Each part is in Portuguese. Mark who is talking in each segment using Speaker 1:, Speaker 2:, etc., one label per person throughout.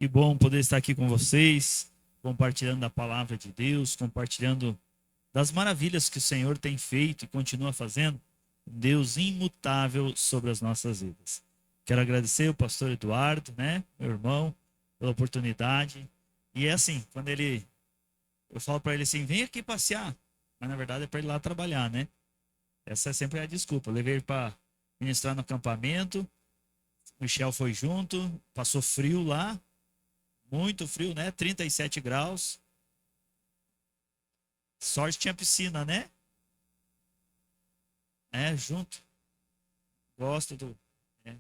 Speaker 1: Que bom poder estar aqui com vocês, compartilhando a palavra de Deus, compartilhando das maravilhas que o Senhor tem feito e continua fazendo, Deus imutável sobre as nossas vidas. Quero agradecer o pastor Eduardo, né, meu irmão, pela oportunidade. E é assim, eu falo para ele assim, vem aqui passear, mas na verdade é para ele lá trabalhar, né? Essa é sempre a desculpa. Eu levei ele para ministrar no acampamento, o Michel foi junto, passou frio lá, muito frio, né? 37 graus. Sorte tinha piscina, né? É, junto. Gosto do. É.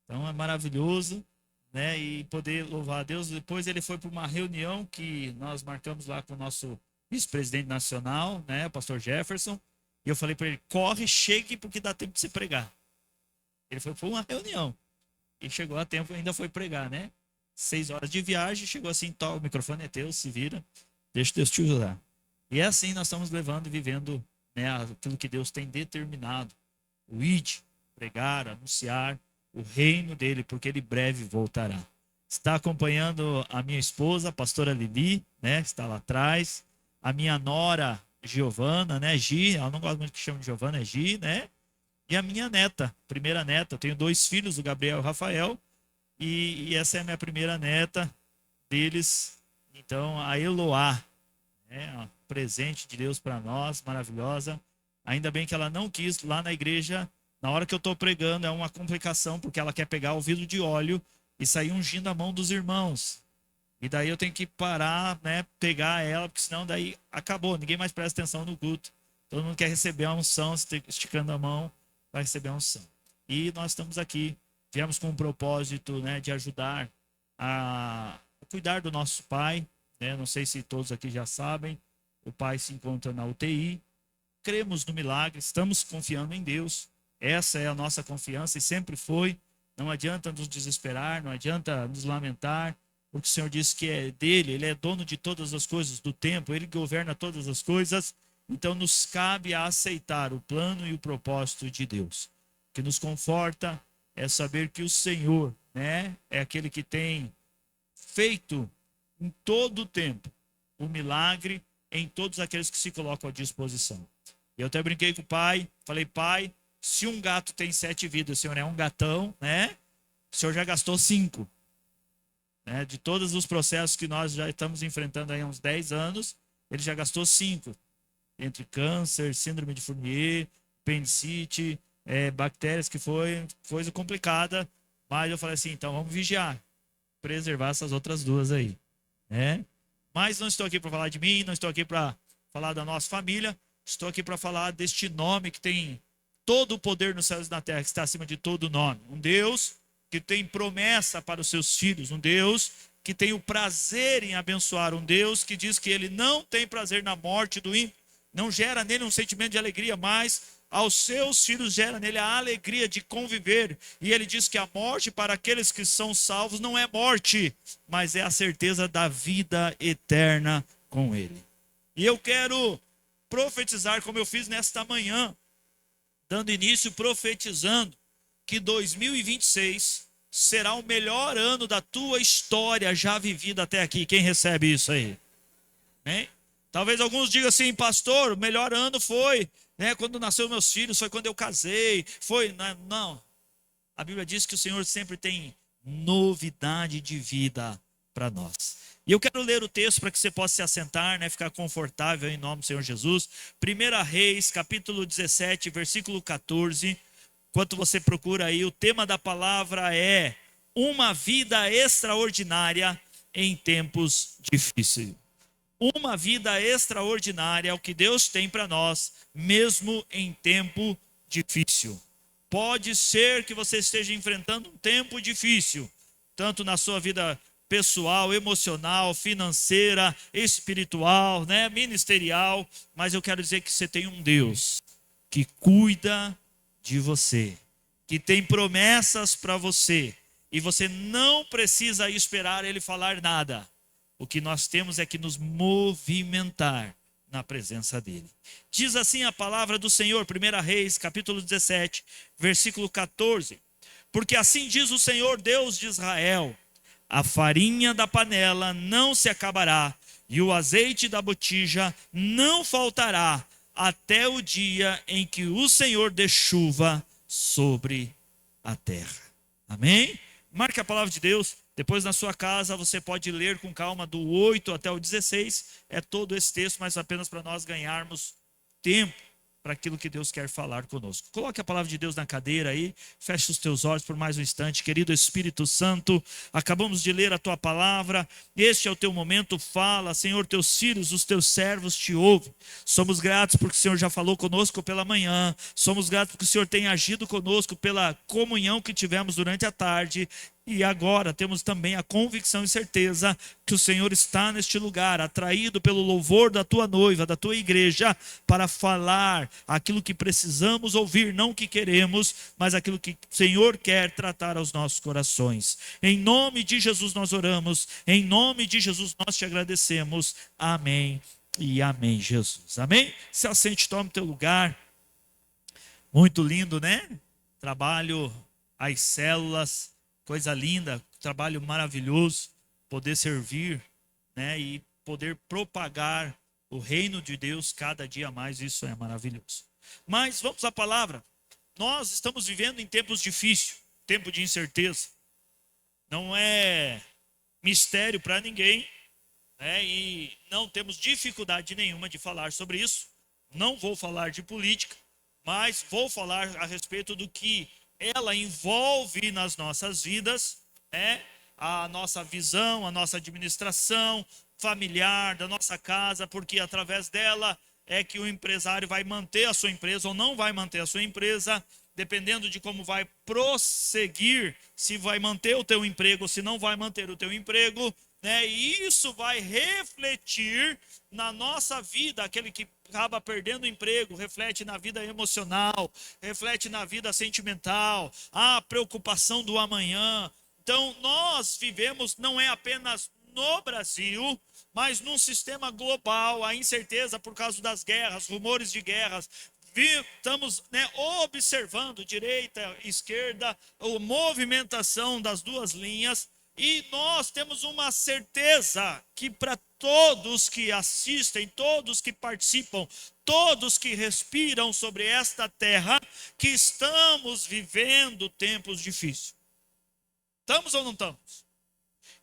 Speaker 1: Então é maravilhoso, né? E poder louvar a Deus. Depois ele foi para uma reunião que nós marcamos lá com o nosso vice-presidente nacional, né? O pastor Jefferson. E eu falei para ele: corre, chegue, porque dá tempo de se pregar. Ele foi para uma reunião. E chegou a tempo e ainda foi pregar, né? 6 horas de viagem, chegou assim, o microfone é teu, se vira, deixa Deus te ajudar. E é assim nós estamos levando e vivendo, né, aquilo que Deus tem determinado. O id, pregar, anunciar o reino dele, porque ele breve voltará. Está acompanhando a minha esposa, a pastora Lili, né? Está lá atrás. A minha nora, Giovana, né? Gi, ela não gosta muito que chame de Giovana, é Gi, né? E a minha neta, primeira neta. Eu tenho 2 filhos, o Gabriel e o Rafael. E essa é a minha primeira neta deles. Então, a Eloá, né? Um presente de Deus para nós, maravilhosa. Ainda bem que ela não quis lá na igreja. Na hora que eu estou pregando, é uma complicação, porque ela quer pegar o vidro de óleo e sair ungindo a mão dos irmãos. E daí eu tenho que parar, né? Pegar ela, porque senão daí acabou. Ninguém mais presta atenção no culto. Todo mundo quer receber a unção, esticando a mão para receber a unção. E nós estamos aqui, viemos com um propósito, né, de ajudar a cuidar do nosso pai, né? Não sei se todos aqui já sabem, o pai se encontra na UTI. Cremos no milagre, estamos confiando em Deus. Essa é a nossa confiança e sempre foi. Não adianta nos desesperar, não adianta nos lamentar, porque o Senhor disse que é dele, ele é dono de todas as coisas, do tempo, ele governa todas as coisas. Então nos cabe a aceitar o plano e o propósito de Deus. O que nos conforta é saber que o Senhor, né, é aquele que tem feito em todo o tempo o milagre em todos aqueles que se colocam à disposição. Eu até brinquei com o pai, falei: pai, se um gato tem 7 vidas, o senhor é um gatão, né? O senhor já gastou 5. Né? De todos os processos que nós já estamos enfrentando aí há uns 10 anos, ele já gastou 5. Entre câncer, síndrome de Fournier, apendicite, bactérias, que foi coisa complicada. Mas eu falei assim, então vamos vigiar, preservar essas outras 2 aí. Né? Mas não estou aqui para falar de mim, não estou aqui para falar da nossa família, estou aqui para falar deste nome que tem todo o poder nos céus e na terra, que está acima de todo nome. Um Deus que tem promessa para os seus filhos, um Deus que tem o prazer em abençoar, um Deus que diz que ele não tem prazer na morte do ímpio, não gera nele um sentimento de alegria, mas aos seus filhos gera nele a alegria de conviver. E ele diz que a morte para aqueles que são salvos não é morte, mas é a certeza da vida eterna com ele. E eu quero profetizar, como eu fiz nesta manhã, dando início profetizando que 2026 será o melhor ano da tua história já vivida até aqui. Quem recebe isso aí? Hein? Talvez alguns digam assim, pastor, o melhor ano foi, né, quando nasceu meus filhos, foi quando eu casei, foi, não. A Bíblia diz que o Senhor sempre tem novidade de vida para nós. E eu quero ler o texto para que você possa se assentar, né, ficar confortável em nome do Senhor Jesus. 1 Reis, capítulo 17, versículo 14. Enquanto você procura aí, o tema da palavra é uma vida extraordinária em tempos difíceis. Uma vida extraordinária é o que Deus tem para nós, mesmo em tempo difícil. Pode ser que você esteja enfrentando um tempo difícil, tanto na sua vida pessoal, emocional, financeira, espiritual, né, ministerial, mas eu quero dizer que você tem um Deus que cuida de você, que tem promessas para você, e você não precisa esperar ele falar nada. O que nós temos é que nos movimentar na presença dele. Diz assim a palavra do Senhor, 1 Reis, capítulo 17, versículo 14. Porque assim diz o Senhor Deus de Israel: A farinha da panela não se acabará, e o azeite da botija não faltará, até o dia em que o Senhor dê chuva sobre a terra. Amém? Marque a palavra de Deus. Depois na sua casa você pode ler com calma do 8 até o 16. É todo esse texto, mas apenas para nós ganharmos tempo para aquilo que Deus quer falar conosco. Coloque a palavra de Deus na cadeira aí, feche os teus olhos por mais um instante. Querido Espírito Santo, acabamos de ler a tua palavra, este é o teu momento, fala, Senhor, teus filhos, os teus servos te ouvem. Somos gratos porque o Senhor já falou conosco pela manhã, somos gratos porque o Senhor tem agido conosco pela comunhão que tivemos durante a tarde. E agora temos também a convicção e certeza que o Senhor está neste lugar, atraído pelo louvor da tua noiva, da tua igreja, para falar aquilo que precisamos ouvir, não o que queremos, mas aquilo que o Senhor quer tratar aos nossos corações. Em nome de Jesus nós oramos, em nome de Jesus nós te agradecemos. Amém e amém, Jesus. Amém? Se assente, tome teu lugar. Muito lindo, né? Trabalho, as células. Coisa linda, trabalho maravilhoso, poder servir, né, e poder propagar o reino de Deus cada dia mais, isso é maravilhoso. Mas vamos à palavra. Nós estamos vivendo em tempos difíceis, tempo de incerteza. Não é mistério para ninguém, né, e não temos dificuldade nenhuma de falar sobre isso. Não vou falar de política, mas vou falar a respeito do que ela envolve nas nossas vidas, né? A nossa visão, a nossa administração familiar da nossa casa, porque através dela é que o empresário vai manter a sua empresa ou não vai manter a sua empresa, dependendo de como vai prosseguir, se vai manter o teu emprego ou se não vai manter o teu emprego, né? E isso vai refletir na nossa vida. Aquele que acaba perdendo o emprego reflete na vida emocional, reflete na vida sentimental, a preocupação do amanhã. Então nós vivemos não é apenas no Brasil, mas num sistema global, a incerteza por causa das guerras, rumores de guerras. Estamos, né, observando direita, esquerda, a movimentação das duas linhas. E nós temos uma certeza que para todos que assistem, todos que participam, todos que respiram sobre esta terra, que estamos vivendo tempos difíceis. Estamos ou não estamos?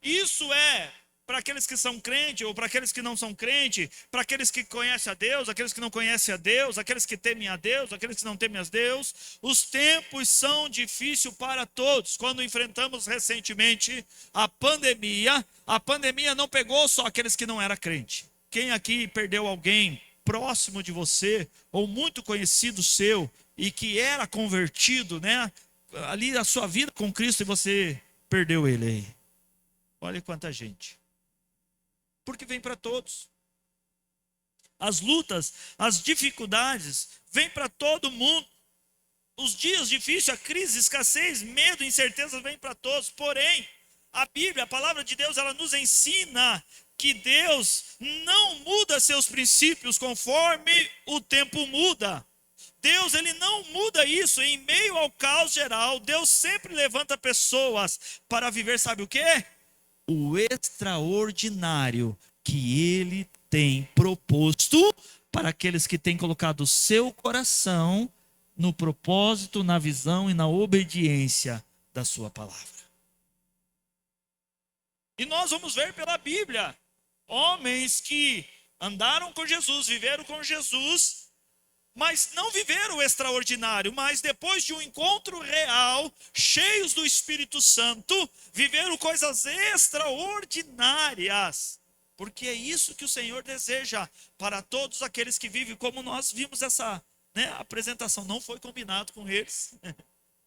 Speaker 1: Isso é para aqueles que são crentes ou para aqueles que não são crentes, para aqueles que conhecem a Deus, aqueles que não conhecem a Deus, aqueles que temem a Deus, aqueles que não temem a Deus. Os tempos são difíceis para todos. Quando enfrentamos recentemente a pandemia não pegou só aqueles que não eram crentes. Quem aqui perdeu alguém próximo de você ou muito conhecido seu e que era convertido, né? Ali a sua vida com Cristo e você perdeu ele aí. Olha quanta gente. Porque vem para todos. As lutas, as dificuldades, vêm para todo mundo. Os dias difíceis, a crise, escassez, medo, incerteza, vêm para todos. Porém, a Bíblia, a palavra de Deus, ela nos ensina que Deus não muda seus princípios conforme o tempo muda. Deus, ele não muda isso. Em meio ao caos geral, Deus sempre levanta pessoas para viver, sabe o quê? O extraordinário que ele tem proposto para aqueles que têm colocado o seu coração no propósito, na visão e na obediência da sua palavra. E nós vamos ver pela Bíblia homens que andaram com Jesus, viveram com Jesus, mas não viveram o extraordinário, mas depois de um encontro real, cheios do Espírito Santo, viveram coisas extraordinárias, porque é isso que o Senhor deseja para todos aqueles que vivem, como nós vimos essa, né, apresentação, não foi combinado com eles,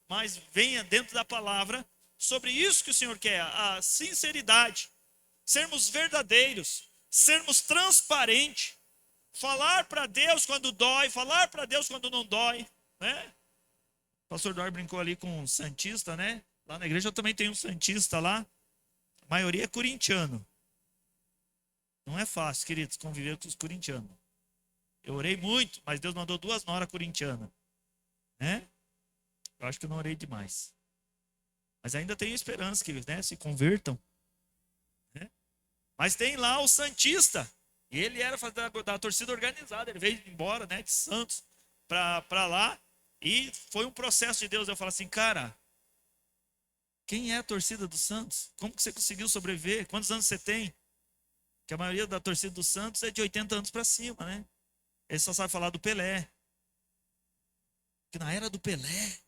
Speaker 1: mas venha dentro da palavra, sobre isso que o Senhor quer, a sinceridade, sermos verdadeiros, sermos transparentes, falar para Deus quando dói, falar para Deus quando não dói, né? O pastor Dói brincou ali com um santista, né? Lá na igreja eu também tenho um santista lá. A maioria é corintiano. Não é fácil, queridos, conviver com os corintianos. Eu orei muito, mas Deus mandou 2 noras corintianas, né? Eu acho que eu não orei demais. Mas ainda tenho esperança que, né, se convertam, Mas tem lá o Santista. E ele era da torcida organizada. Ele veio embora, né, de Santos para lá. E foi um processo de Deus. Eu falo assim, cara, quem é a torcida do Santos? Como que você conseguiu sobreviver? Quantos anos você tem? Que a maioria da torcida do Santos é de 80 anos para cima, né? Ele só sabe falar do Pelé. Que na era do Pelé.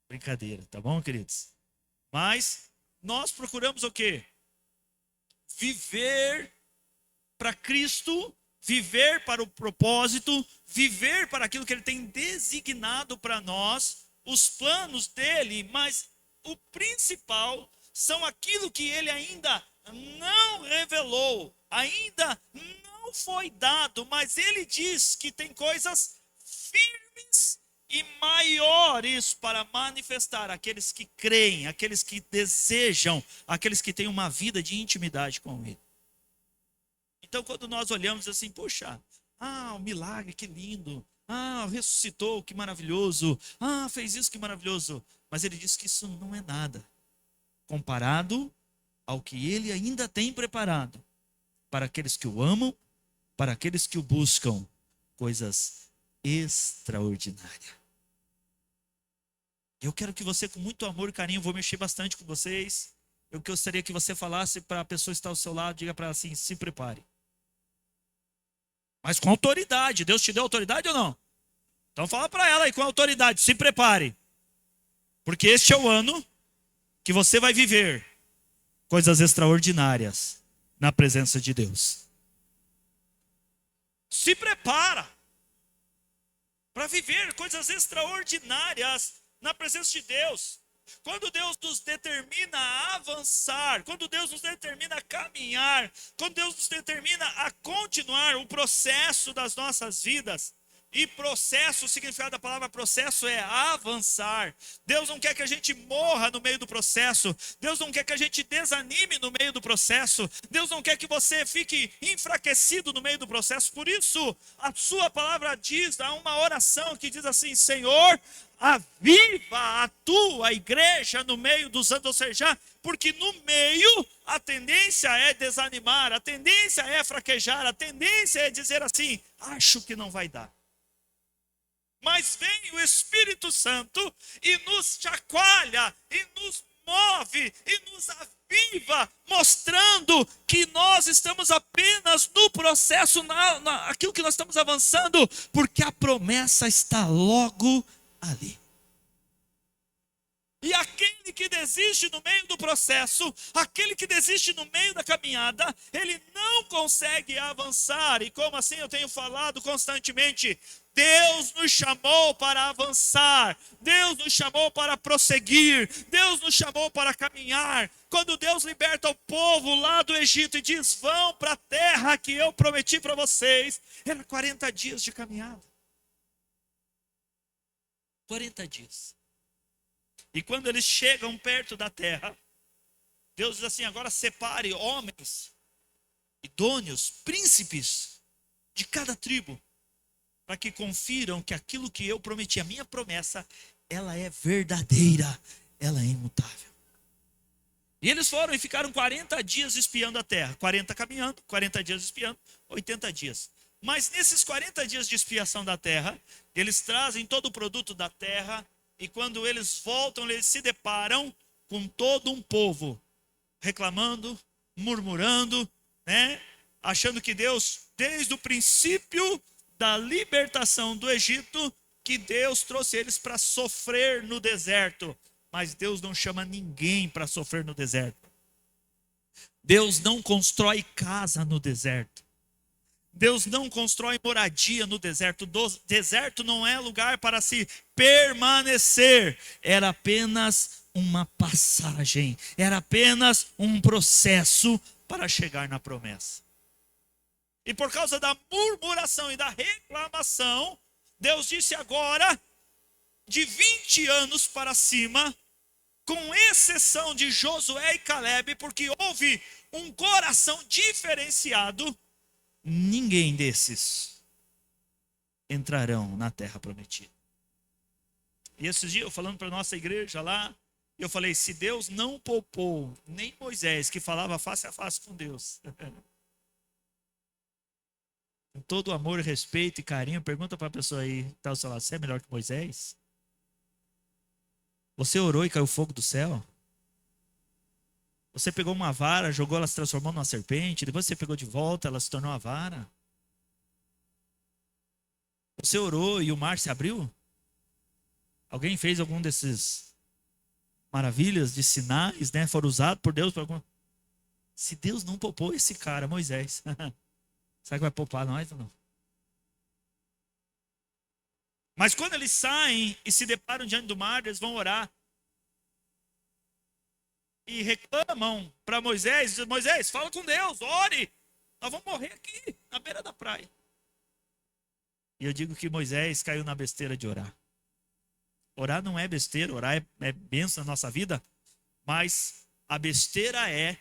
Speaker 1: Brincadeira, tá bom, queridos? Mas nós procuramos o quê? Viver para Cristo, viver para o propósito, viver para aquilo que Ele tem designado para nós, os planos dele, mas o principal são aquilo que Ele ainda não revelou, ainda não foi dado, mas Ele diz que tem coisas firmes e maiores para manifestar aqueles que creem, aqueles que desejam, aqueles que têm uma vida de intimidade com Ele. Então, quando nós olhamos assim, poxa, o milagre, que lindo. Ressuscitou, que maravilhoso. Fez isso, que maravilhoso. Mas ele diz que isso não é nada comparado ao que ele ainda tem preparado para aqueles que o amam, para aqueles que o buscam, coisas extraordinárias. Eu quero que você, com muito amor e carinho, vou mexer bastante com vocês. Eu gostaria que você falasse para a pessoa que está ao seu lado, diga para ela assim, se prepare. Mas com autoridade. Deus te deu autoridade ou não? Então fala para ela aí com autoridade. Se prepare. Porque este é o ano que você vai viver coisas extraordinárias na presença de Deus. Se prepara para viver coisas extraordinárias na presença de Deus. Quando Deus nos determina a avançar, quando Deus nos determina a caminhar, quando Deus nos determina a continuar o processo das nossas vidas, e processo, o significado da palavra processo é avançar. Deus não quer que a gente morra no meio do processo. Deus não quer que a gente desanime no meio do processo. Deus não quer que você fique enfraquecido no meio do processo. Por isso, a sua palavra diz, há uma oração que diz assim, Senhor, aviva a tua igreja no meio dos anos, ou seja, porque no meio a tendência é desanimar, a tendência é fraquejar, a tendência é dizer assim, acho que não vai dar. Mas vem o Espírito Santo e nos chacoalha, e nos move, e nos aviva, mostrando que nós estamos apenas no processo, aquilo que nós estamos avançando, porque a promessa está logo ali. E aquele que desiste no meio do processo, aquele que desiste no meio da caminhada, ele não consegue avançar. E como assim eu tenho falado constantemente, Deus nos chamou para avançar, Deus nos chamou para prosseguir, Deus nos chamou para caminhar. Quando Deus liberta o povo lá do Egito e diz, vão para a terra que eu prometi para vocês, era 40 dias de caminhada. 40 dias. E quando eles chegam perto da terra, Deus diz assim, agora separe homens idôneos, príncipes de cada tribo, para que confiram que aquilo que eu prometi, a minha promessa, ela é verdadeira, ela é imutável. E eles foram e ficaram 40 dias espiando a terra, 40 caminhando, 40 dias espiando, 80 dias. Mas nesses 40 dias de expiação da terra, eles trazem todo o produto da terra, e quando eles voltam, eles se deparam com todo um povo reclamando, murmurando, né? Achando que Deus, desde o princípio da libertação do Egito, que Deus trouxe eles para sofrer no deserto. Mas Deus não chama ninguém para sofrer no deserto. Deus não constrói casa no deserto. Deus não constrói moradia no deserto. O deserto não é lugar para se permanecer. Era apenas uma passagem. Era apenas um processo para chegar na promessa. E por causa da murmuração e da reclamação, Deus disse agora, de 20 anos para cima, com exceção de Josué e Caleb, porque houve um coração diferenciado, ninguém desses entrarão na terra prometida. E esses dias, eu falando para a nossa igreja lá, E eu falei, se Deus não poupou nem Moisés, que falava face a face com Deus, com todo amor, respeito e carinho, pergunta para a pessoa aí que está ao seu lado, você é melhor que Moisés? Você orou e caiu fogo do céu? Você pegou uma vara, jogou, ela se transformou numa serpente, depois você pegou de volta, ela se tornou uma vara. Você orou e o mar se abriu? Alguém fez algum desses maravilhas de sinais, né? Foram usados por Deus para algum... Se Deus não poupou esse cara, Moisés, será que vai poupar nós ou não? Mas quando eles saem e se deparam diante do mar, eles vão orar. E reclamam para Moisés, dizem, Moisés, fala com Deus, ore. Nós vamos morrer aqui, na beira da praia. E eu digo que Moisés caiu na besteira de orar. Orar não é besteira, orar é bênção na nossa vida, mas a besteira é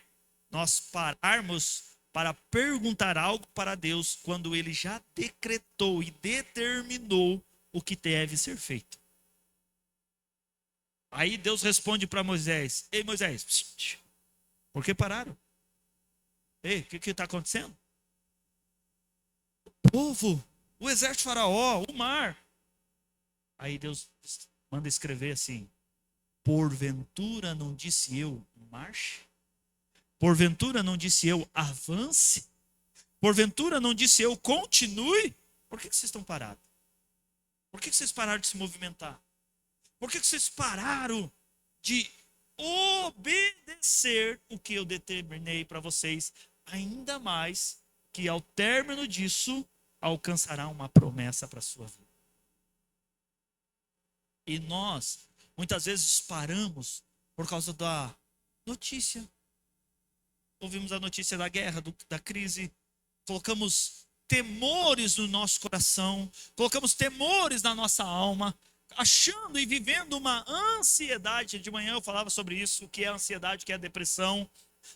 Speaker 1: nós pararmos para perguntar algo para Deus quando Ele já decretou e determinou o que deve ser feito. Aí Deus responde para Moisés, ei Moisés, por que pararam? Ei, o que está acontecendo? O povo, o exército de Faraó, o mar. Aí Deus manda escrever assim, porventura não disse eu, marche? Porventura não disse eu, avance? Porventura não disse eu, continue? Por que vocês estão parados? Por que vocês pararam de se movimentar? Por que vocês pararam de obedecer o que eu determinei para vocês? Ainda mais que ao término disso, alcançará uma promessa para a sua vida. E nós, muitas vezes, paramos por causa da notícia. Ouvimos a notícia da guerra, da crise. Colocamos temores no nosso coração. Colocamos temores na nossa alma. Achando e vivendo uma ansiedade. De manhã eu falava sobre isso. O que é ansiedade, o que é depressão.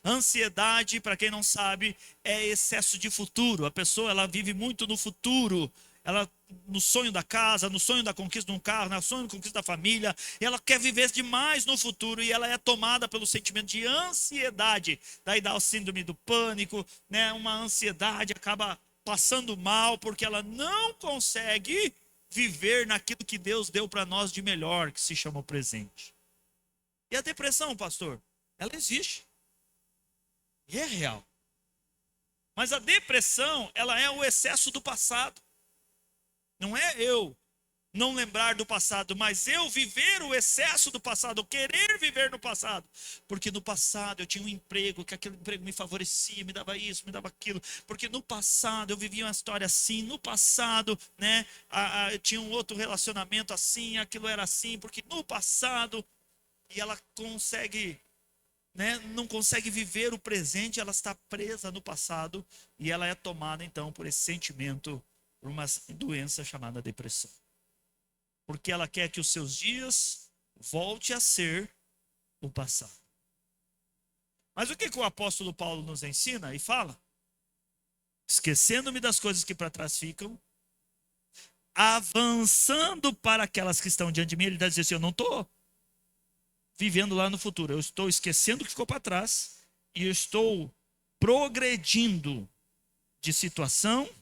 Speaker 1: Ansiedade, para quem não sabe, é excesso de futuro. A pessoa, ela vive muito no futuro. Ela no sonho da casa, no sonho da conquista de um carro, no sonho da conquista da família, ela quer viver demais no futuro e ela é tomada pelo sentimento de ansiedade. Daí dá o síndrome do pânico, né? Uma ansiedade, acaba passando mal porque ela não consegue viver naquilo que Deus deu para nós de melhor, que se chama o presente. E a depressão, pastor? Ela existe. E é real. Mas a depressão, ela é o excesso do passado. Não é eu não lembrar do passado, mas eu viver o excesso do passado, querer viver no passado. Porque no passado eu tinha um emprego, que aquele emprego me favorecia, me dava isso, me dava aquilo. Porque no passado eu vivia uma história assim, no passado, né, eu tinha um outro relacionamento assim, aquilo era assim, porque no passado, e ela consegue, né, não consegue viver o presente, ela está presa no passado e ela é tomada então por esse sentimento, por uma doença chamada depressão. Porque ela quer que os seus dias volte a ser o passado. Mas o que o apóstolo Paulo nos ensina e fala? Esquecendo-me das coisas que para trás ficam, avançando para aquelas que estão diante de mim, ele está dizendo assim, eu não estou vivendo lá no futuro, eu estou esquecendo o que ficou para trás e eu estou progredindo de situação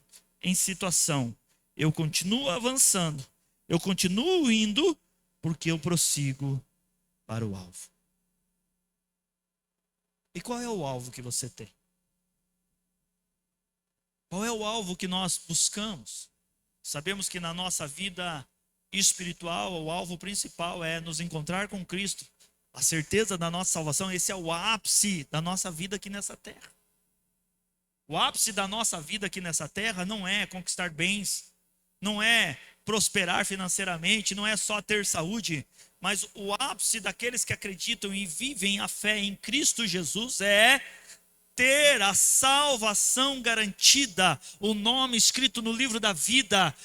Speaker 1: em situação. Eu continuo avançando, eu continuo indo, porque eu prossigo para o alvo. E qual é o alvo que você tem? Qual é o alvo que nós buscamos? Sabemos que na nossa vida espiritual, o alvo principal é nos encontrar com Cristo. A certeza da nossa salvação, esse é o ápice da nossa vida aqui nessa terra. O ápice da nossa vida aqui nessa terra não é conquistar bens, não é prosperar financeiramente, não é só ter saúde, mas o ápice daqueles que acreditam e vivem a fé em Cristo Jesus é ter a salvação garantida, o nome escrito no livro da vida,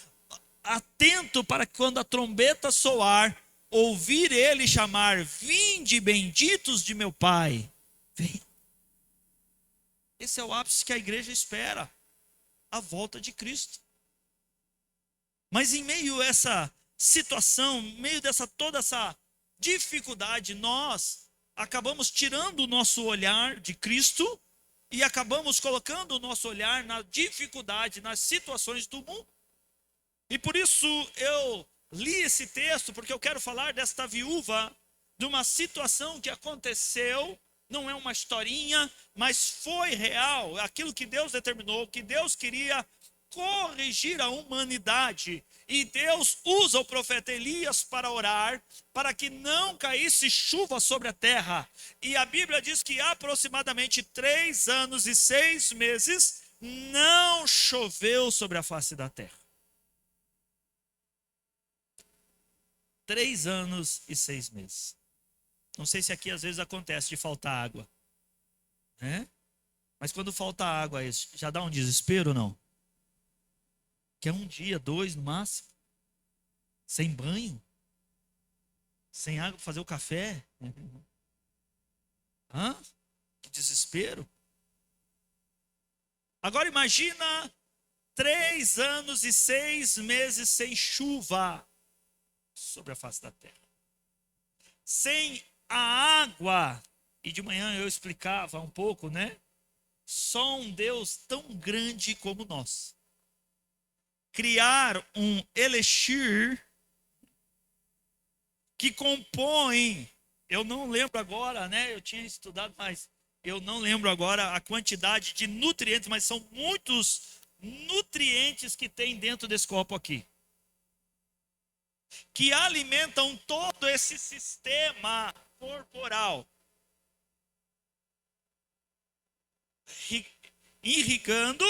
Speaker 1: atento para que quando a trombeta soar, ouvir ele chamar, vinde benditos de meu Pai, venham. Esse é o ápice que a igreja espera, a volta de Cristo. Mas em meio a essa situação, em meio dessa toda essa dificuldade, nós acabamos tirando o nosso olhar de Cristo e acabamos colocando o nosso olhar na dificuldade, nas situações do mundo. E por isso eu li esse texto, porque eu quero falar desta viúva, de uma situação que aconteceu, não é uma historinha, mas foi real, aquilo que Deus determinou, que Deus queria corrigir a humanidade. E Deus usa o profeta Elias para orar, para que não caísse chuva sobre a terra. E a Bíblia diz que aproximadamente 3 anos e 6 meses não choveu sobre a face da terra. 3 anos e 6 meses. Não sei se aqui às vezes acontece de faltar água, né? Mas quando falta água, já dá um desespero ou não? Que é 1 dia, 2 no máximo, sem banho, sem água para fazer o café. Hã? Que desespero. Agora imagina 3 anos e 6 meses sem chuva sobre a face da terra. Sem a água. E de manhã eu explicava um pouco, né? Só um Deus tão grande como nós criar um elixir que compõe, eu não lembro agora, né? Eu tinha estudado, mas eu não lembro agora a quantidade de nutrientes, mas são muitos nutrientes que tem dentro desse copo aqui, que alimentam todo esse sistema corporal, irrigando,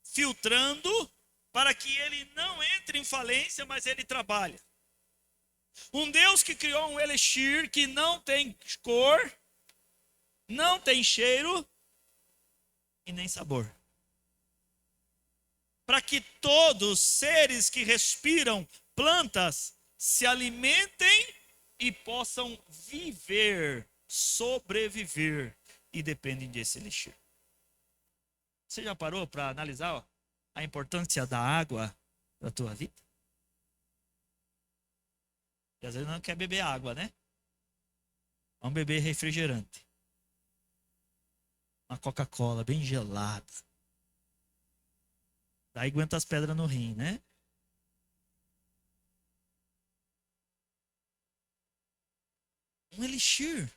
Speaker 1: filtrando, para que ele não entre em falência, mas ele trabalha. Um Deus que criou um elixir que não tem cor, não tem cheiro e nem sabor. Para que todos seres que respiram plantas se alimentem e possam viver, sobreviver e dependem desse elixir. Você já parou para analisar a importância da água da tua vida? E às vezes não quer beber água, né? Vamos beber refrigerante. Uma Coca-Cola bem gelada. Daí aguenta as pedras no rim, né? Um elixir.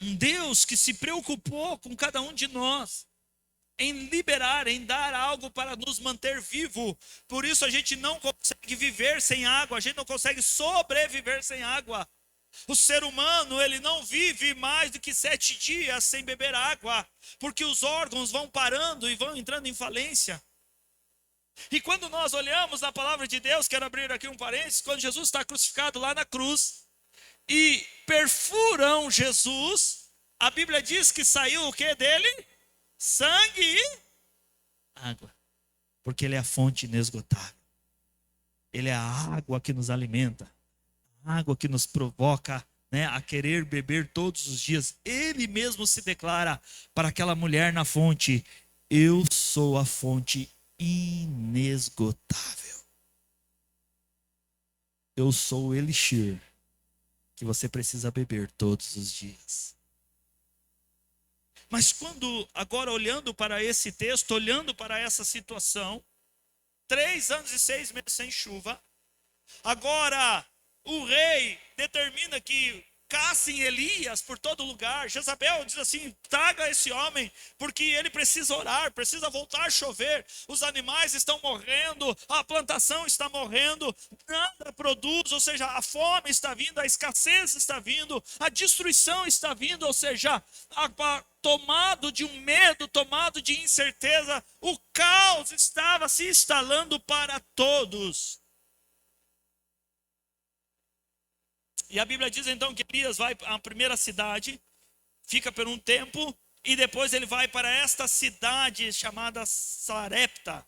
Speaker 1: Um Deus que se preocupou com cada um de nós, em liberar, em dar algo para nos manter vivo. Por isso a gente não consegue viver sem água, a gente não consegue sobreviver sem água. O ser humano, ele não vive mais do que 7 dias sem beber água, porque os órgãos vão parando e vão entrando em falência. E quando nós olhamos na palavra de Deus, quero abrir aqui um parênteses, quando Jesus está crucificado lá na cruz, e perfuram Jesus, a Bíblia diz que saiu o que dele? Sangue e água, porque ele é a fonte inesgotável. Ele é a água que nos alimenta, a água que nos provoca, né, a querer beber todos os dias. Ele mesmo se declara para aquela mulher na fonte: eu sou a fonte inesgotável. Eu sou o elixir que você precisa beber todos os dias. Mas quando, agora olhando para esse texto, olhando para essa situação, 3 anos e 6 meses sem chuva, agora o rei determina que caçem Elias por todo lugar. Jezabel diz assim: traga esse homem, porque ele precisa orar, precisa voltar a chover. Os animais estão morrendo, a plantação está morrendo, nada produz, ou seja, a fome está vindo, a escassez está vindo, a destruição está vindo, ou seja, tomado de um medo, tomado de incerteza, o caos estava se instalando para todos. E a Bíblia diz então que Elias vai à primeira cidade, fica por um tempo, e depois ele vai para esta cidade chamada Sarepta.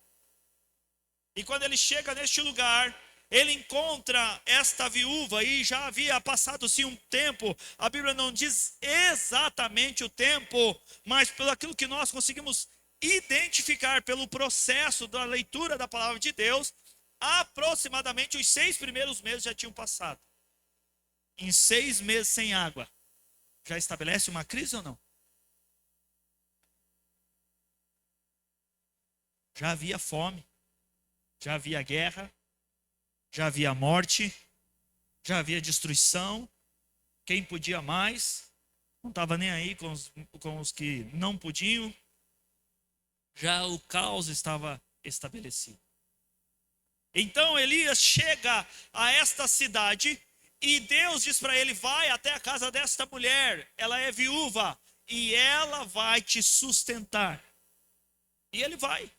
Speaker 1: E quando ele chega neste lugar, ele encontra esta viúva, e já havia passado-se um tempo. A Bíblia não diz exatamente o tempo, mas pelo aquilo que nós conseguimos identificar pelo processo da leitura da palavra de Deus, aproximadamente os 6 primeiros meses já tinham passado. em 6 meses sem água, já estabelece uma crise ou não? Já havia fome, já havia guerra, já havia morte, já havia destruição. Quem podia mais, não estava nem aí com os que não podiam. Já o caos estava estabelecido. Então Elias chega a esta cidade e Deus diz para ele: vai até a casa desta mulher, ela é viúva e ela vai te sustentar. E ele vai,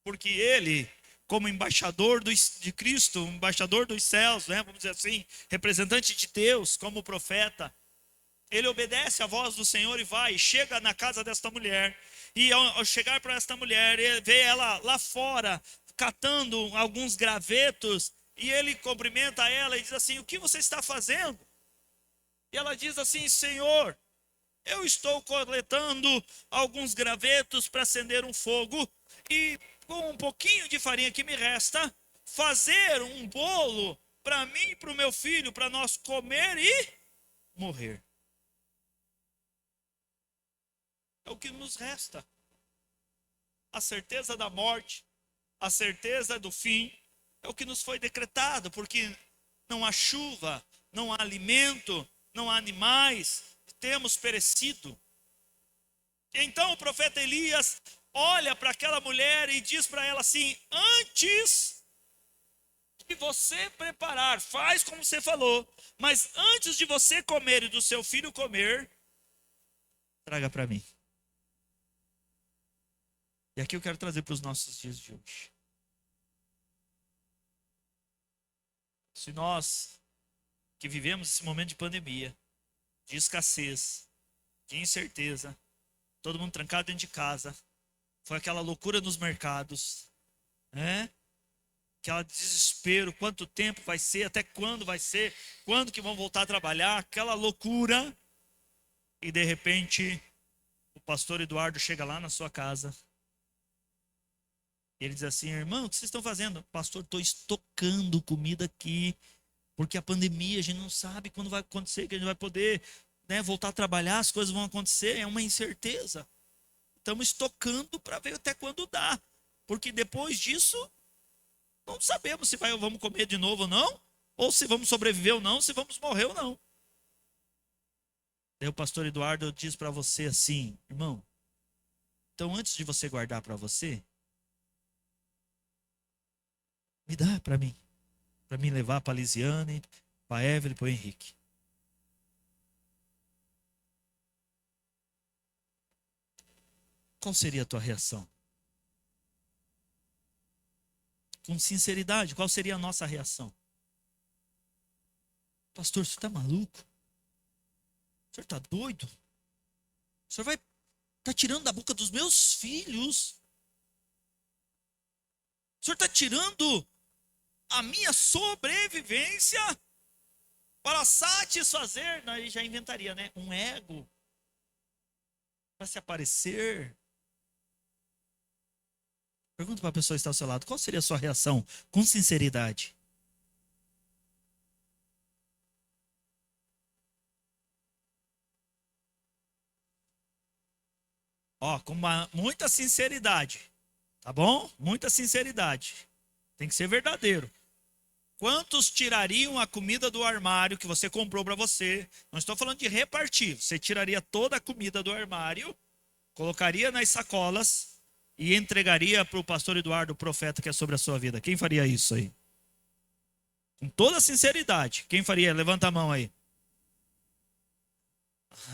Speaker 1: porque ele, como embaixador de Cristo, embaixador dos céus, né, vamos dizer assim, representante de Deus, como profeta, ele obedece à voz do Senhor e vai, chega na casa desta mulher. E ao chegar para esta mulher, ele vê ela lá fora, catando alguns gravetos, e ele cumprimenta ela e diz assim: o que você está fazendo? E ela diz assim: Senhor, eu estou coletando alguns gravetos para acender um fogo, e com um pouquinho de farinha que me resta, fazer um bolo para mim e para o meu filho, para nós comer e morrer. É o que nos resta. A certeza da morte, a certeza do fim, é o que nos foi decretado, porque não há chuva, não há alimento, não há animais, temos perecido. Então o profeta Elias olha para aquela mulher e diz para ela assim: antes de você preparar, faz como você falou, mas antes de você comer e do seu filho comer, traga para mim. E aqui eu quero trazer para os nossos dias de hoje. Se nós, que vivemos esse momento de pandemia, de escassez, de incerteza, todo mundo trancado dentro de casa, foi aquela loucura nos mercados, né? Aquele desespero, quanto tempo vai ser, até quando vai ser, quando que vão voltar a trabalhar, aquela loucura. E de repente, o pastor Eduardo chega lá na sua casa. E ele diz assim: irmão, o que vocês estão fazendo? Pastor, estou estocando comida aqui, porque a pandemia, a gente não sabe quando vai acontecer, que a gente vai poder, né, voltar a trabalhar, as coisas vão acontecer, é uma incerteza. Estamos estocando para ver até quando dá, porque depois disso, não sabemos se vamos comer de novo ou não, ou se vamos sobreviver ou não, se vamos morrer ou não. Daí o pastor Eduardo diz para você assim: irmão, então antes de você guardar para você, me dá para mim levar para a Lisiane, para a Evelyn, para o Henrique. Qual seria a tua reação? Com sinceridade, qual seria a nossa reação? Pastor, você está maluco? O senhor está doido? O senhor vai estar tirando da boca dos meus filhos? O senhor está tirando a minha sobrevivência para satisfazer, aí já inventaria, né? Um ego para se aparecer. Pergunta para a pessoa que está ao seu lado: qual seria a sua reação com sinceridade? Ó, com muita sinceridade, tá bom? Muita sinceridade. Tem que ser verdadeiro. Quantos tirariam a comida do armário que você comprou para você? Não estou falando de repartir. Você tiraria toda a comida do armário, colocaria nas sacolas e entregaria para o pastor Eduardo, o profeta que é sobre a sua vida. Quem faria isso aí? Com toda sinceridade. Quem faria? Levanta a mão aí.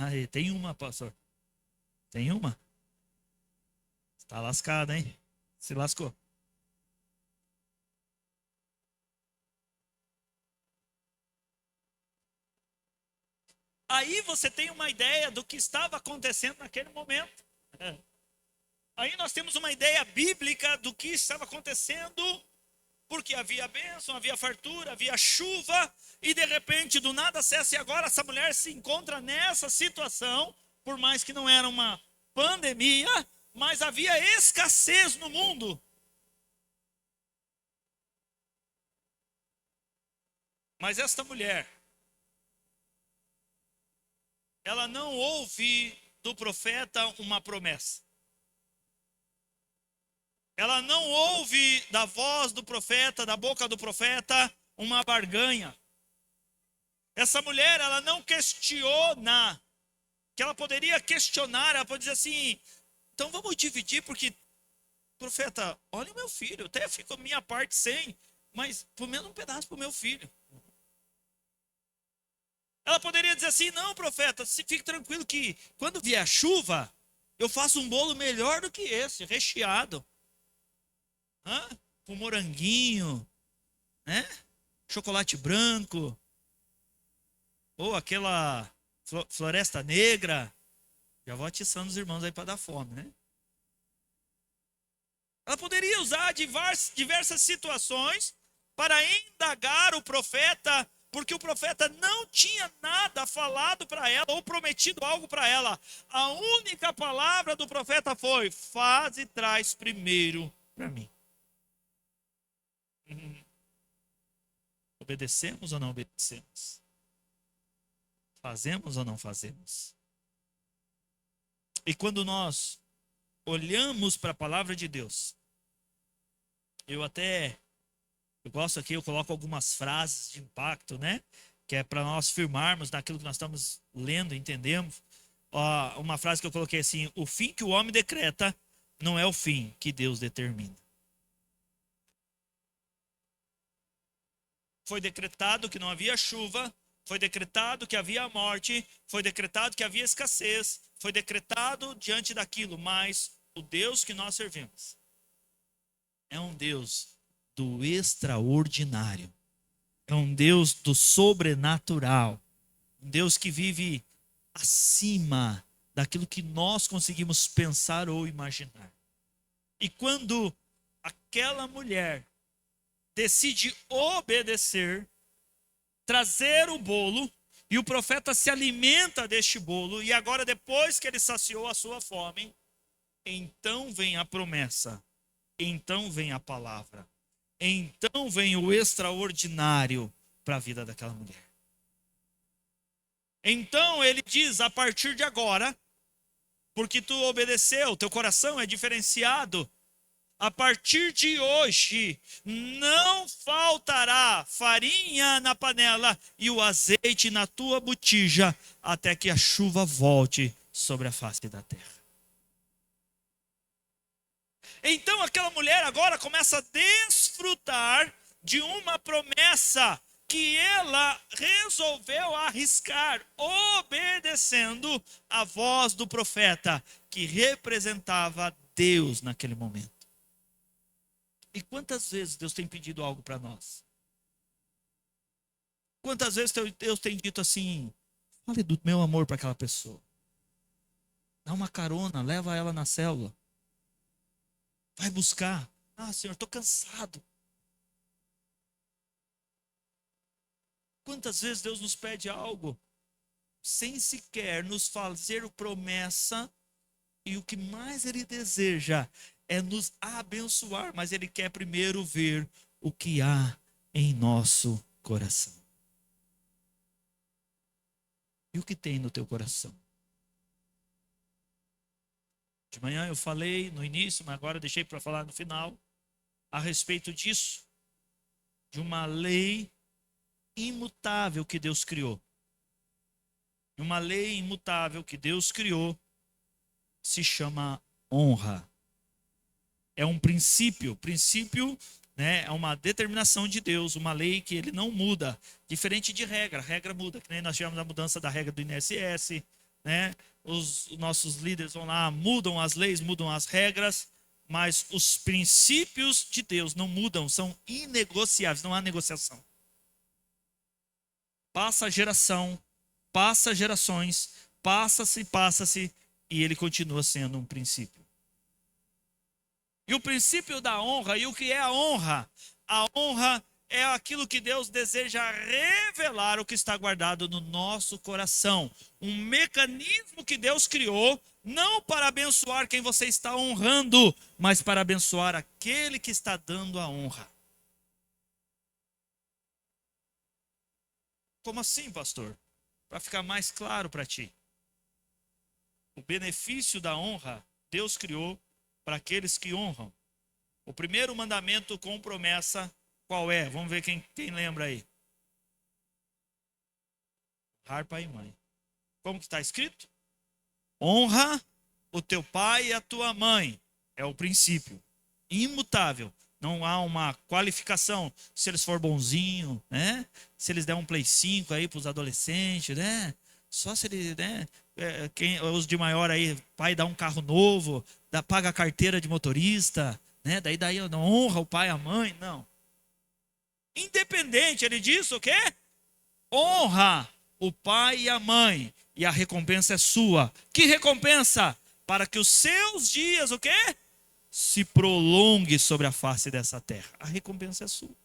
Speaker 1: Aí, tem uma, pastor. Tem uma? Está lascado, hein? Se lascou. Aí você tem uma ideia do que estava acontecendo naquele momento. Aí nós temos uma ideia bíblica do que estava acontecendo, porque havia bênção, havia fartura, havia chuva, e de repente do nada cessa, e agora essa mulher se encontra nessa situação, por mais que não era uma pandemia, mas havia escassez no mundo. Mas esta mulher, ela não ouve do profeta uma promessa. Ela não ouve da voz do profeta, da boca do profeta, uma barganha. Essa mulher, ela não questiona, que ela poderia questionar, ela pode dizer assim, então vamos dividir, porque, profeta, olha o meu filho, até fico a minha parte sem, mas pelo menos um pedaço para o meu filho. Ela poderia dizer assim, não, profeta, fique tranquilo que quando vier a chuva, eu faço um bolo melhor do que esse, recheado. Com moranguinho, né? Chocolate branco, ou aquela floresta negra. Já vou atiçando os irmãos aí para dar fome, né? Ela poderia usar diversas situações para indagar o profeta, porque o profeta não tinha nada falado para ela ou prometido algo para ela. A única palavra do profeta foi: faz e traz primeiro para mim. Obedecemos ou não obedecemos? Fazemos ou não fazemos? E quando nós olhamos para a palavra de Deus, eu gosto aqui, eu coloco algumas frases de impacto, né? Que é para nós firmarmos naquilo que nós estamos lendo, entendemos. Uma frase que eu coloquei assim: o fim que o homem decreta não é o fim que Deus determina. Foi decretado que não havia chuva, foi decretado que havia morte, foi decretado que havia escassez, foi decretado diante daquilo, mas o Deus que nós servimos é um Deus do extraordinário, é um Deus do sobrenatural, um Deus que vive acima daquilo que nós conseguimos pensar ou imaginar. E quando aquela mulher decide obedecer, trazer o bolo, e o profeta se alimenta deste bolo, e agora, depois que ele saciou a sua fome, então vem a promessa, então vem a palavra, então vem o extraordinário para a vida daquela mulher. Então ele diz: a partir de agora, porque tu obedeceu, teu coração é diferenciado, a partir de hoje, não faltará farinha na panela e o azeite na tua botija, até que a chuva volte sobre a face da terra. Então aquela mulher agora começa a desfrutar de uma promessa que ela resolveu arriscar, obedecendo a voz do profeta, que representava Deus naquele momento. E quantas vezes Deus tem pedido algo para nós? Quantas vezes Deus tem dito assim: fale do meu amor para aquela pessoa. Dá uma carona, leva ela na célula. Vai buscar. Ah, Senhor, estou cansado. Quantas vezes Deus nos pede algo sem sequer nos fazer promessa, e o que mais Ele deseja é nos abençoar, mas Ele quer primeiro ver o que há em nosso coração. E o que tem no teu coração? De manhã eu falei no início, mas agora eu deixei para falar no final, a respeito disso, de uma lei imutável que Deus criou. Uma lei imutável que Deus criou se chama honra. É um princípio, né, é uma determinação de Deus, uma lei que ele não muda, diferente de regra. A regra muda, que nem nós tivemos a mudança da regra do INSS, né? Os nossos líderes vão lá, mudam as leis, mudam as regras, mas os princípios de Deus não mudam, são inegociáveis, não há negociação. Passa geração, passa gerações, passa-se, e ele continua sendo um princípio. E o princípio da honra, e o que é a honra? A honra é aquilo que Deus deseja revelar, o que está guardado no nosso coração. Um mecanismo que Deus criou, não para abençoar quem você está honrando, mas para abençoar aquele que está dando a honra. Como assim, pastor? Para ficar mais claro para ti. O benefício da honra, Deus criou para aqueles que honram. O primeiro mandamento com promessa, qual é? Vamos ver quem lembra aí. Honrar pai e mãe. Como que está escrito? Honra o teu pai e a tua mãe. É o princípio. Imutável. Não há uma qualificação. Se eles for bonzinho, né? Se eles der um Play 5 aí para os adolescentes, né? Só se ele, né? Os de maior aí, pai dá um carro novo, paga a carteira de motorista, né? Daí não honra o pai e a mãe, não. Independente, ele diz o quê? Honra o pai e a mãe, e a recompensa é sua. Que recompensa? Para que os seus dias, o quê? Se prolongue sobre a face dessa terra. A recompensa é sua.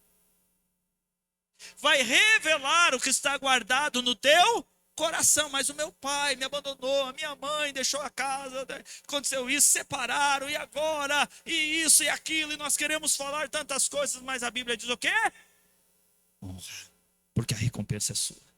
Speaker 1: Vai revelar o que está guardado no teu coração. Mas o meu pai me abandonou, a minha mãe deixou a casa, aconteceu isso, separaram, e agora? E isso e aquilo, e nós queremos falar tantas coisas, mas a Bíblia diz o quê? Honra, porque a recompensa é sua.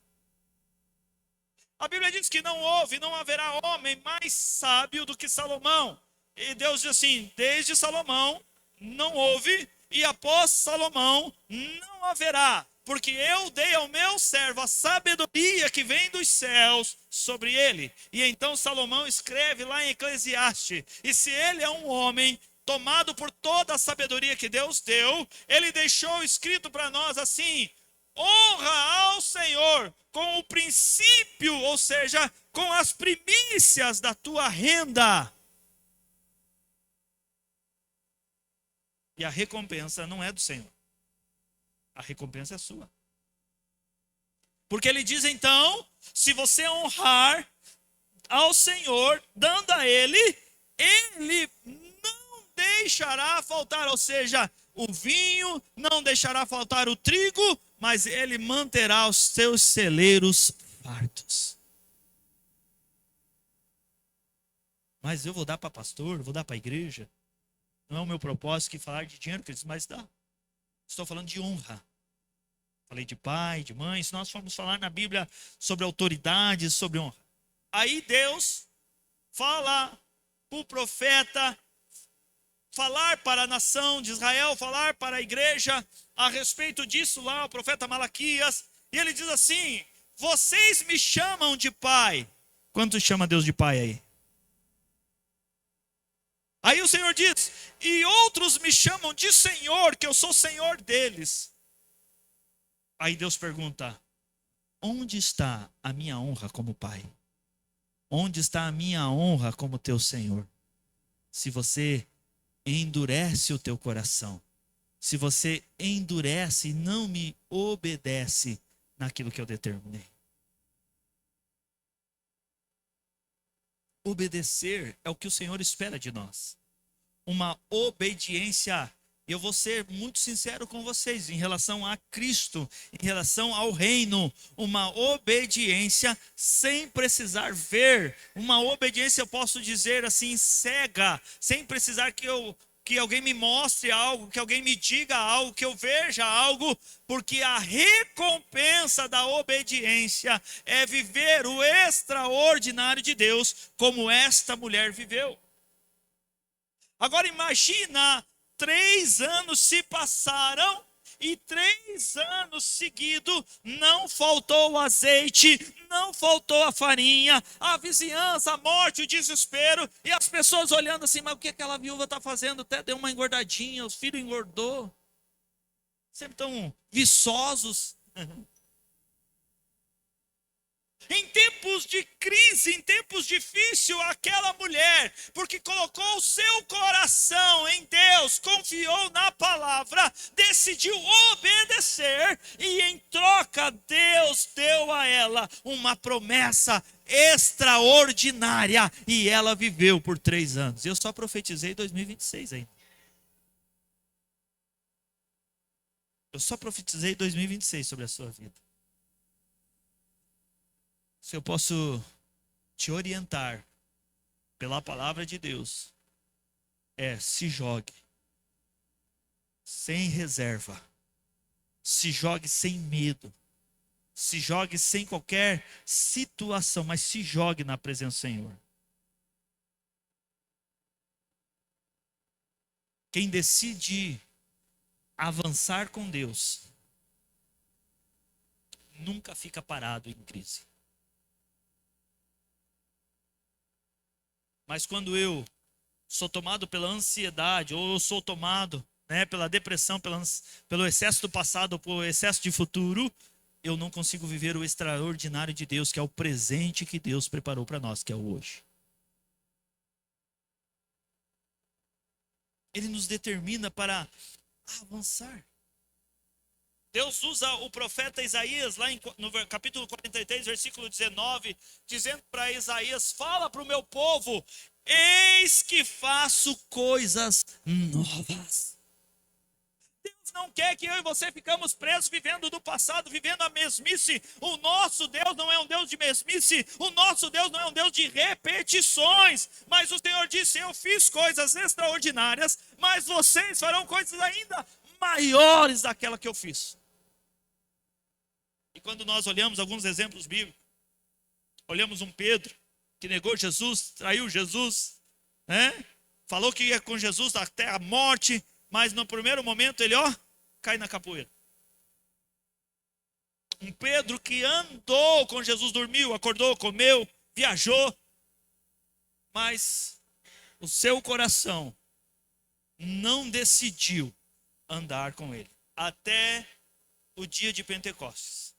Speaker 1: A Bíblia diz que não houve, não haverá homem mais sábio do que Salomão. E Deus diz assim, desde Salomão não houve, e após Salomão não haverá. Porque eu dei ao meu servo a sabedoria que vem dos céus sobre ele. E então Salomão escreve lá em Eclesiastes. E se ele é um homem tomado por toda a sabedoria que Deus deu, ele deixou escrito para nós assim: honra ao Senhor com o princípio, ou seja, com as primícias da tua renda. E a recompensa não é do Senhor. A recompensa é sua. Porque ele diz então, se você honrar ao Senhor, dando a Ele, Ele não deixará faltar, ou seja, o vinho, não deixará faltar o trigo, mas Ele manterá os seus celeiros fartos. Mas eu vou dar para pastor, vou dar para a igreja. Não é o meu propósito que falar de dinheiro, mas dá. Estou falando de honra. Falei de pai, de mãe. Se nós formos falar na Bíblia sobre autoridade, sobre honra. Aí Deus fala para o profeta, falar para a nação de Israel, falar para a igreja a respeito disso lá, o profeta Malaquias. E ele diz assim: vocês me chamam de pai. Quanto chama Deus de pai aí? Aí o Senhor diz: e outros me chamam de Senhor, que eu sou Senhor deles. Aí Deus pergunta: onde está a minha honra como pai? Onde está a minha honra como teu Senhor? Se você endurece o teu coração, se você endurece e não me obedece naquilo que eu determinei. Obedecer é o que o Senhor espera de nós. Uma obediência. Eu vou ser muito sincero com vocês em relação a Cristo, em relação ao reino. Uma obediência sem precisar ver. Uma obediência, eu posso dizer assim, cega, sem precisar que alguém me mostre algo, que alguém me diga algo, que eu veja algo, porque a recompensa da obediência é viver o extraordinário de Deus, como esta mulher viveu. Agora imagina, 3 anos se passaram e 3 anos seguidos não faltou o azeite, não faltou a farinha, a vizinhança, a morte, o desespero, e as pessoas olhando assim, mas o que aquela viúva está fazendo? Até deu uma engordadinha, os filhos engordou, sempre tão viçosos. Em tempos de crise, em tempos difíceis, aquela mulher, porque colocou o seu coração em Deus, confiou na palavra, decidiu obedecer, e em troca Deus deu a ela uma promessa extraordinária, e ela viveu por 3 anos. Eu só profetizei 2026 ainda. Eu só profetizei 2026 sobre a sua vida. Se eu posso te orientar pela palavra de Deus, se jogue sem reserva, se jogue sem medo, se jogue sem qualquer situação, mas se jogue na presença do Senhor. Quem decide avançar com Deus nunca fica parado em crise. Mas quando eu sou tomado pela ansiedade, ou eu sou tomado, né, pela depressão, pelo excesso do passado, ou pelo excesso de futuro, eu não consigo viver o extraordinário de Deus, que é o presente que Deus preparou para nós, que é o hoje. Ele nos determina para avançar. Deus usa o profeta Isaías, lá no capítulo 43, versículo 19, dizendo para Isaías: fala para o meu povo, eis que faço coisas novas. Deus não quer que eu e você ficamos presos vivendo do passado, vivendo a mesmice. O nosso Deus não é um Deus de mesmice, o nosso Deus não é um Deus de repetições. Mas o Senhor disse: eu fiz coisas extraordinárias, mas vocês farão coisas ainda maiores daquela que eu fiz. E quando nós olhamos alguns exemplos bíblicos, olhamos um Pedro que negou Jesus, traiu Jesus, né? Falou que ia com Jesus até a morte, mas no primeiro momento ele, cai na capoeira. Um Pedro que andou com Jesus, dormiu, acordou, comeu, viajou, mas o seu coração não decidiu andar com ele até o dia de Pentecostes.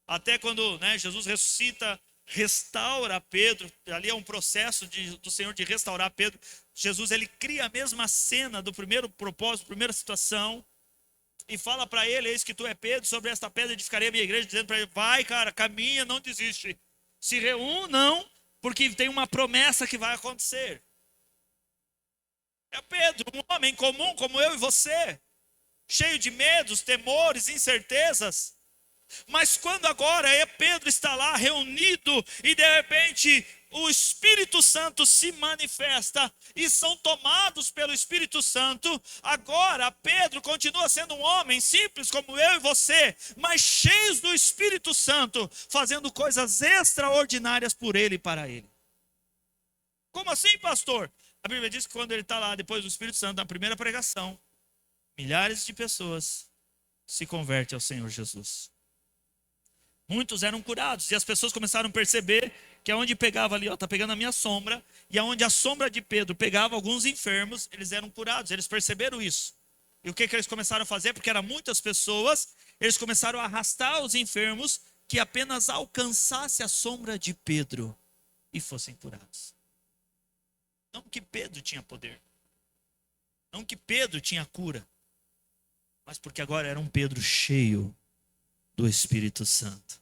Speaker 1: Até quando, né, Jesus ressuscita, restaura Pedro. Ali é um processo do Senhor de restaurar Pedro. Jesus, ele cria a mesma cena do primeiro propósito, primeira situação, e fala para ele: eis que tu é Pedro, sobre esta pedra edificarei a minha igreja, dizendo para ele: vai, cara, caminha, não desiste, se reúnam, porque tem uma promessa que vai acontecer. É Pedro, um homem comum como eu e você, cheio de medos, temores, incertezas. Mas quando agora Pedro está lá reunido e de repente o Espírito Santo se manifesta e são tomados pelo Espírito Santo, agora Pedro continua sendo um homem simples como eu e você, mas cheios do Espírito Santo, fazendo coisas extraordinárias por ele e para ele. Como assim, pastor? A Bíblia diz que quando ele está lá, depois do Espírito Santo, na primeira pregação, milhares de pessoas se convertem ao Senhor Jesus. Muitos eram curados, e as pessoas começaram a perceber que aonde pegava ali, está pegando a minha sombra, e aonde a sombra de Pedro pegava alguns enfermos, eles eram curados, eles perceberam isso. E o que eles começaram a fazer? Porque eram muitas pessoas, eles começaram a arrastar os enfermos que apenas alcançasse a sombra de Pedro e fossem curados. Não que Pedro tinha poder, não que Pedro tinha cura, mas porque agora era um Pedro cheio do Espírito Santo.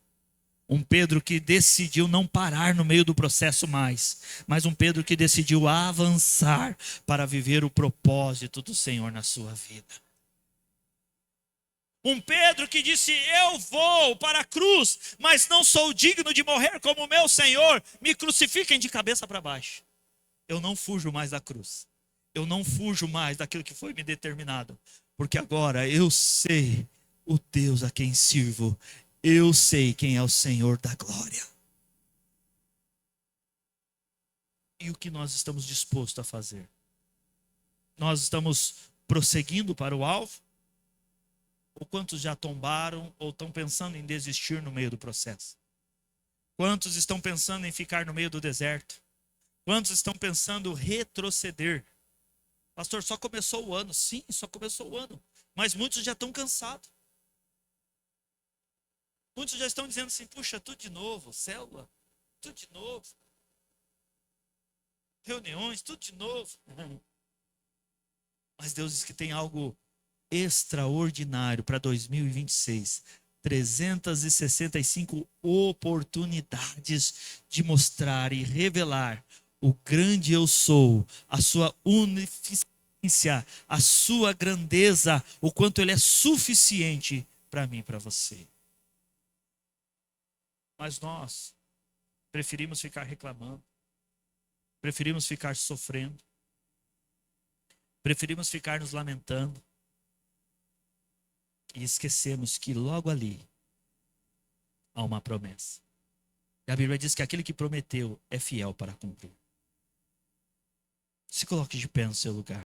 Speaker 1: Um Pedro que decidiu não parar no meio do processo mais, mas um Pedro que decidiu avançar para viver o propósito do Senhor na sua vida. Um Pedro que disse: eu vou para a cruz, mas não sou digno de morrer como meu Senhor, me crucifiquem de cabeça para baixo. Eu não fujo mais da cruz, eu não fujo mais daquilo que foi me determinado, porque agora eu sei o Deus a quem sirvo, eu sei quem é o Senhor da glória. E o que nós estamos dispostos a fazer? Nós estamos prosseguindo para o alvo? Ou quantos já tombaram ou estão pensando em desistir no meio do processo? Quantos estão pensando em ficar no meio do deserto? Quantos estão pensando em retroceder? Pastor, só começou o ano. Sim, só começou o ano. Mas muitos já estão cansados. Muitos já estão dizendo assim: puxa, tudo de novo, célula, tudo de novo. Reuniões, tudo de novo. Mas Deus diz que tem algo extraordinário para 2026. 365 oportunidades de mostrar e revelar o grande eu sou, a sua unificência, a sua grandeza, o quanto ele é suficiente para mim e para você. Mas nós preferimos ficar reclamando, preferimos ficar sofrendo, preferimos ficar nos lamentando e esquecemos que logo ali há uma promessa. E a Bíblia diz que aquele que prometeu é fiel para cumprir. Se coloque de pé no seu lugar.